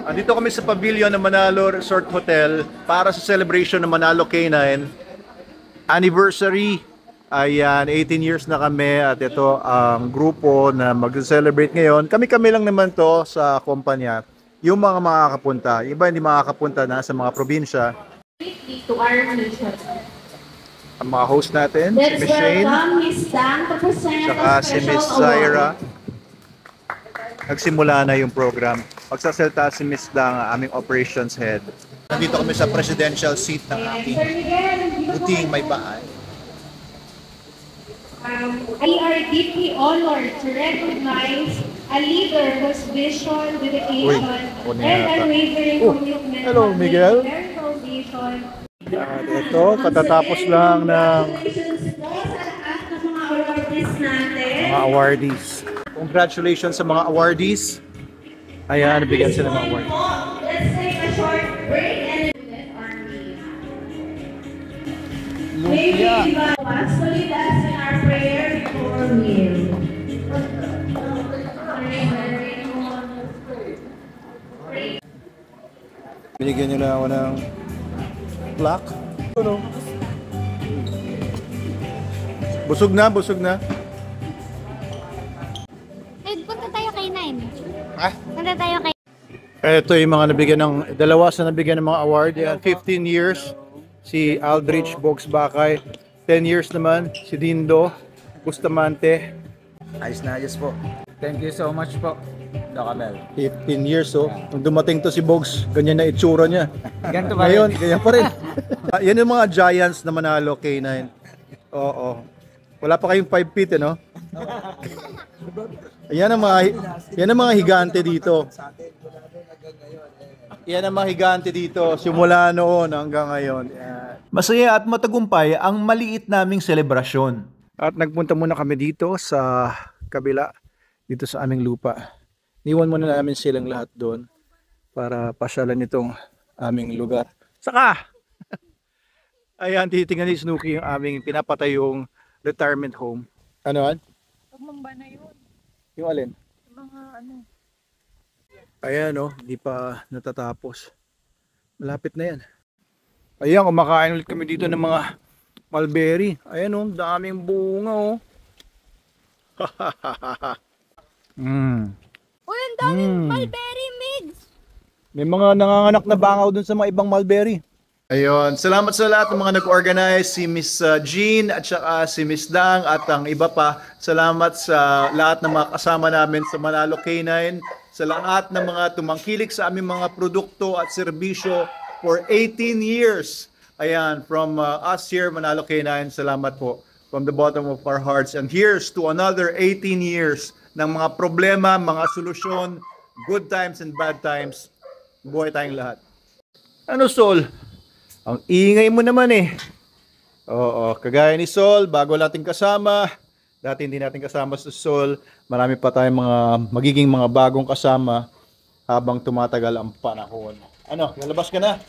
Andito kami sa pavilion ng Manalo Resort Hotel para sa celebration ng Manalo K9 anniversary. Ayan, 18 years na kami at ito ang grupo na mag-celebrate ngayon. Kami-kami lang naman to sa kumpanya. Yung mga makakapunta, iba hindi makakapunta na sa mga probinsya. To our mission. Ang mga host natin, si Miss Shane, saka si Miss Zaira. Nagsimula na yung program. Magsasalta si Miss Dang, aming operations head. Nandito kami sa presidential seat ng ating buting may bahay. We are deeply honored to recognize a leader whose vision, dedication, and unwavering commitment Hello, Miguel. their foundation. At ito, katatapos lang ng mga awardees. Congratulations sa mga awardees. Ayan, nabigyan sila ng mga award. Let's take a short break and may we invite us to lead us in our prayer before meal. Binigyan nyo na ako ng plaque. Ano? Busog na, busog na. Punta tayo kay Nine. Ha? Punta tayo kay... Ito yung mga nabigyan ng, dalawa sa nabigyan ng mga award. Yan, 15 years, si Aldrich Bogsbakay. 10 years naman, si Dindo Bustamante. Ayos na ayos po. Thank you so much po, Doc Abel. 15 years, oh. Nung dumating to si Bogs, ganyan na itsura niya. Ganito ba Ngayon, rin? ganyan pa rin. Yan yung mga giants na Manalo K9. Oo. Wala pa kayong 5 feet, no? Yan ang mga higante dito. Yan ang mga higante dito, simula noon hanggang ngayon. Yan. Masaya at matagumpay ang maliit naming selebrasyon. At nagpunta muna kami dito sa kabila, dito sa aming lupa. Niwan muna namin silang lahat doon para pasyalan itong aming lugar. Saka! Ayan, titingnan ni Snooki yung aming pinapatayong retirement home. Ano yan? Pagmamba na yun. Yung alin? Mga ano. Ayan, oh, di pa natatapos. Malapit na yan. Ayan, kumakain ulit kami dito ng mga mulberry. Ayan, oh, daming bunga, oh. Uy, ang daming mulberry mix! May mga nanganganak na bangaw dun sa mga ibang mulberry. Ayun, salamat sa lahat ng mga nag-organize, si Miss Jean at saka si Miss Dang at ang iba pa. Salamat sa lahat ng mga kasama namin sa Manalo K9, sa lahat ng mga tumangkilik sa aming mga produkto at serbisyo for 18 years. Ayan, from us here, Manalo K9, salamat po from the bottom of our hearts. And here's to another 18 years ng mga problema, mga solusyon, good times and bad times. Buhay tayong lahat. Ano, Sol? Ang ingay mo naman eh. Oo, kagaya ni Sol, bago natin kasama. Dati hindi natin kasama sa Sol. Marami pa tayong mga magiging mga bagong kasama habang tumatagal ang panahon. Ano, lalabas ka na?